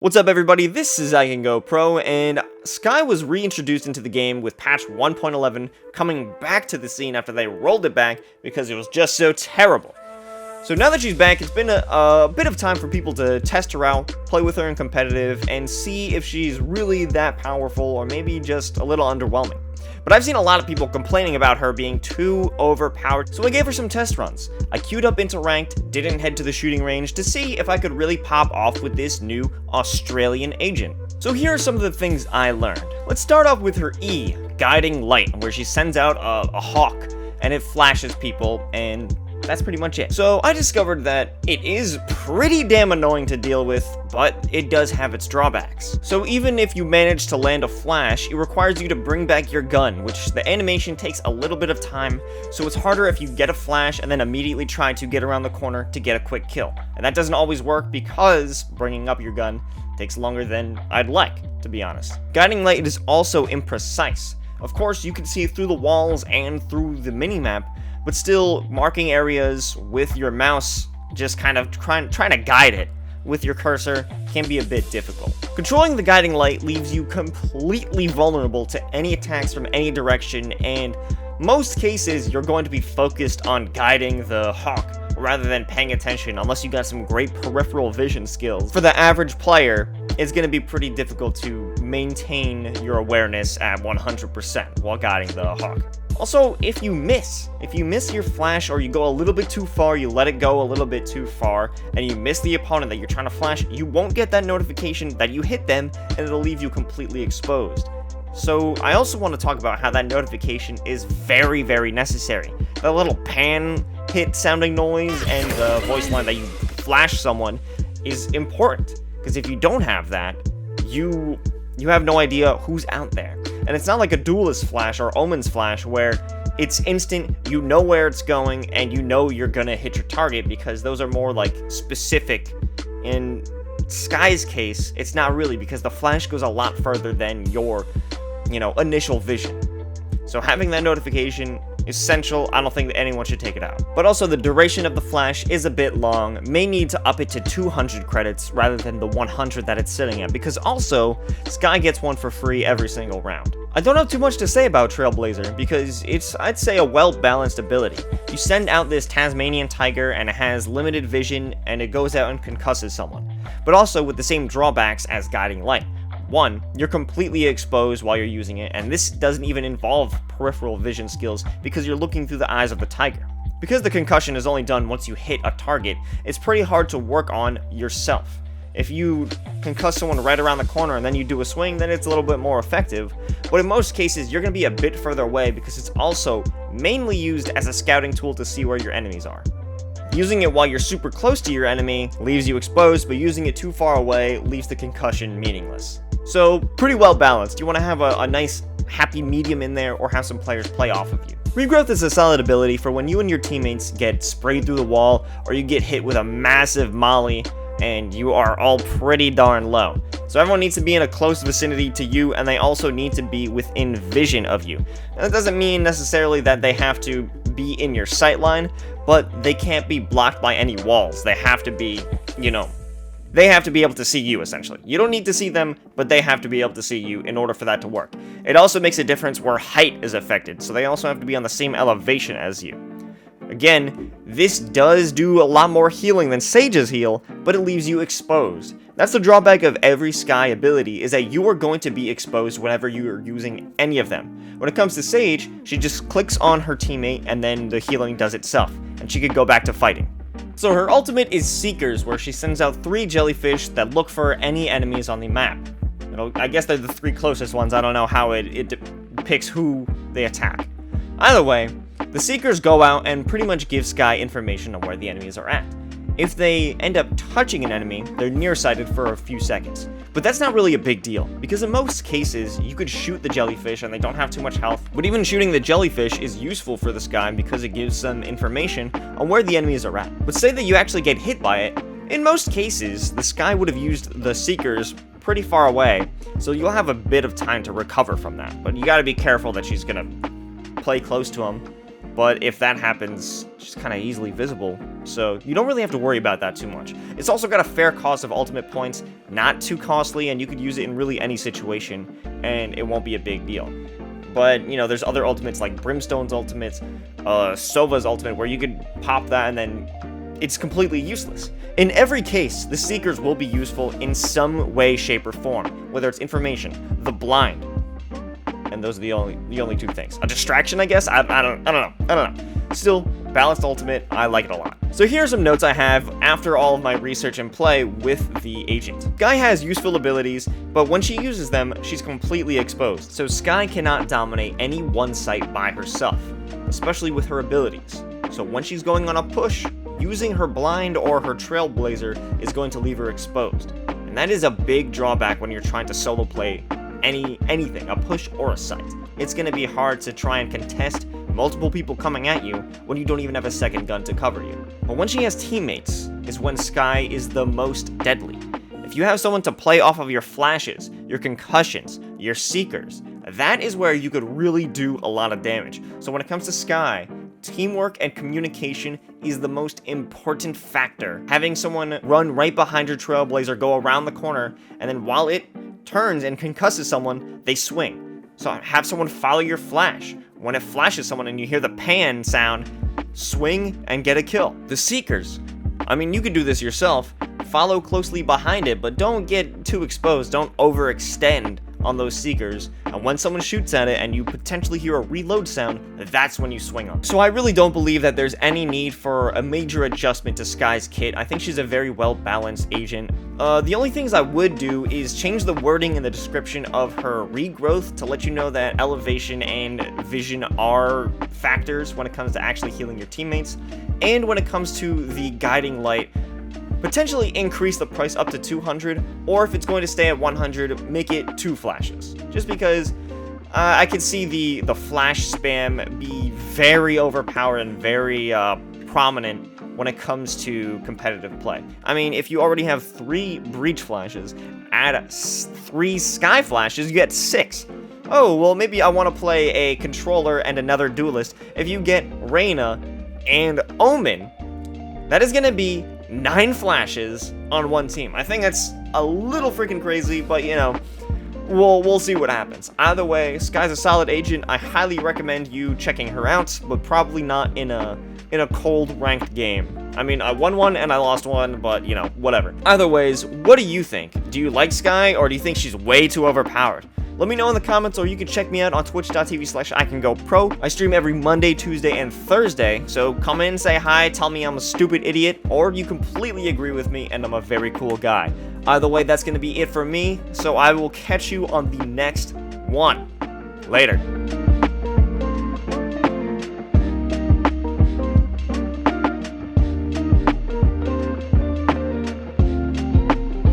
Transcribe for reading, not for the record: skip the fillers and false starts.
What's up everybody, this is Pro, and Skye was reintroduced into the game with patch 1.11, coming back to the scene after they rolled it back because it was just so terrible. So now that she's back, it's been a bit of time for people to test her out, play with her in competitive, and see if she's really that powerful or maybe just a little underwhelming. But I've seen a lot of people complaining about her being too overpowered, so I gave her some test runs. I queued up into ranked, didn't head to the shooting range to see if I could really pop off with this new Australian agent. So here are some of the things I learned. Let's start off with her E, Guiding Light, where she sends out a hawk and it flashes people, and that's pretty much it. So I discovered that it is pretty damn annoying to deal with, but it does have its drawbacks. So even if you manage to land a flash, it requires you to bring back your gun, which the animation takes a little bit of time, so it's harder if you get a flash and then immediately try to get around the corner to get a quick kill. And that doesn't always work because bringing up your gun takes longer than I'd like, to be honest. Guiding Light is also imprecise. Of course, you can see through the walls and through the minimap, but still, marking areas with your mouse, just kind of trying to guide it with your cursor, can be a bit difficult. Controlling the Guiding Light leaves you completely vulnerable to any attacks from any direction, and most cases you're going to be focused on guiding the hawk rather than paying attention unless you got some great peripheral vision skills. For the average player, it's going to be pretty difficult to maintain your awareness at 100% while guiding the hawk. Also, if you miss your flash or you go a little bit too far, you let it go a little bit too far, and you miss the opponent that you're trying to flash, you won't get that notification that you hit them, and it'll leave you completely exposed. So I also want to talk about how that notification is very, very necessary. That little pan hit sounding noise and the voice line that you flash someone is important, because if you don't have that, you have no idea who's out there. And it's not like a Duelist flash or Omen's flash where it's instant, you know where it's going, and you know you're gonna hit your target, because those are more like specific. In Skye's case, it's not really, because the flash goes a lot further than your, initial vision. So having that notification is essential. I don't think that anyone should take it out. But also the duration of the flash is a bit long, may need to up it to 200 credits rather than the 100 that it's sitting at, because also Skye gets one for free every single round. I don't have too much to say about Trailblazer because it's, I'd say, a well-balanced ability. You send out this Tasmanian tiger and it has limited vision and it goes out and concusses someone, but also with the same drawbacks as Guiding Light. One, you're completely exposed while you're using it, and this doesn't even involve peripheral vision skills because you're looking through the eyes of the tiger. Because the concussion is only done once you hit a target, it's pretty hard to work on yourself. If you concuss someone right around the corner and then you do a swing, then it's a little bit more effective, but in most cases you're going to be a bit further away because it's also mainly used as a scouting tool to see where your enemies are. Using it while you're super close to your enemy leaves you exposed, but using it too far away leaves the concussion meaningless. So, pretty well balanced. You want to have a nice happy medium in there, or have some players play off of you. Regrowth is a solid ability for when you and your teammates get sprayed through the wall, or you get hit with a massive molly, and you are all pretty darn low. So everyone needs to be in a close vicinity to you, and they also need to be within vision of you. And that doesn't mean necessarily that they have to be in your sight line, but they can't be blocked by any walls. They have to be, they have to be able to see you, essentially. You don't need to see them, but they have to be able to see you in order for that to work. It also makes a difference where height is affected, so they also have to be on the same elevation as you. Again, this does do a lot more healing than Sage's heal, but it leaves you exposed. That's the drawback of every Skye ability, is that you are going to be exposed whenever you are using any of them. When it comes to Sage, she just clicks on her teammate and then the healing does itself, and she could go back to fighting. So her ultimate is Seekers, where she sends out 3 jellyfish that look for any enemies on the map. I guess they're the 3 closest ones. I don't know how it depicts who they attack. Either way, the Seekers go out and pretty much give Skye information on where the enemies are at. If they end up touching an enemy, they're nearsighted for a few seconds. But that's not really a big deal, because in most cases, you could shoot the jellyfish and they don't have too much health. But even shooting the jellyfish is useful for the Skye because it gives them information on where the enemies are at. But say that you actually get hit by it, in most cases, the Skye would have used the Seekers pretty far away, so you'll have a bit of time to recover from that. But you gotta be careful that she's gonna play close to them. but if that happens, she's kind of easily visible, so you don't really have to worry about that too much. It's also got a fair cost of ultimate points, not too costly, and you could use it in really any situation, and it won't be a big deal. But, you know, there's other ultimates like Brimstone's ultimates, Sova's ultimate, where you could pop that and then it's completely useless. In every case, the Seekers will be useful in some way, shape, or form, whether it's information, the blind, and those are the only two things. A distraction, I guess? I don't know. Still, balanced ultimate, I like it a lot. So here are some notes I have after all of my research and play with the agent. Skye has useful abilities, but when she uses them, she's completely exposed, so Skye cannot dominate any one site by herself, especially with her abilities. So when she's going on a push, using her blind or her Trailblazer is going to leave her exposed. And that is a big drawback when you're trying to solo play anything, a push or a site. It's going to be hard to try and contest multiple people coming at you when you don't even have a second gun to cover you. But when she has teammates is when Skye is the most deadly. If you have someone to play off of your flashes, your concussions, your seekers, that is where you could really do a lot of damage. So when it comes to Skye, teamwork and communication is the most important factor. Having someone run right behind your Trailblazer, go around the corner, and then while it turns and concusses someone, they swing. So have someone follow your flash. When it flashes someone and you hear the pan sound, swing and get a kill. The Seekers, I mean, you could do this yourself. Follow closely behind it, but don't get too exposed. Don't overextend on those Seekers, and when someone shoots at it and you potentially hear a reload sound, that's when you swing on. So I really don't believe that there's any need for a major adjustment to Skye's kit. I think she's a very well-balanced agent. The only things I would do is change the wording in the description of her regrowth to let you know that elevation and vision are factors when it comes to actually healing your teammates, and when it comes to the guiding light, potentially increase the price up to 200, or if it's going to stay at 100, make it 2 flashes. Just because I can see the flash spam be very overpowered and very prominent when it comes to competitive play. I mean, if you already have 3 breach flashes, add 3 Skye flashes, you get 6. Oh, well, maybe I want to play a controller and another duelist. If you get Reyna and Omen, that is going to be 9 flashes on one team. I think that's a little freaking crazy, but you know, we'll see what happens. Either way, Skye's a solid agent. I highly recommend you checking her out, but probably not in a cold ranked game. I mean, I won one and I lost one, but you know, whatever. Either ways, what do you think? Do you like Skye, or do you think she's way too overpowered? Let me know in the comments, or you can check me out on twitch.tv/ICanGoPro. I stream every Monday, Tuesday, and Thursday, so come in, say hi, tell me I'm a stupid idiot, or you completely agree with me and I'm a very cool guy. Either way, that's going to be it for me, so I will catch you on the next one. Later.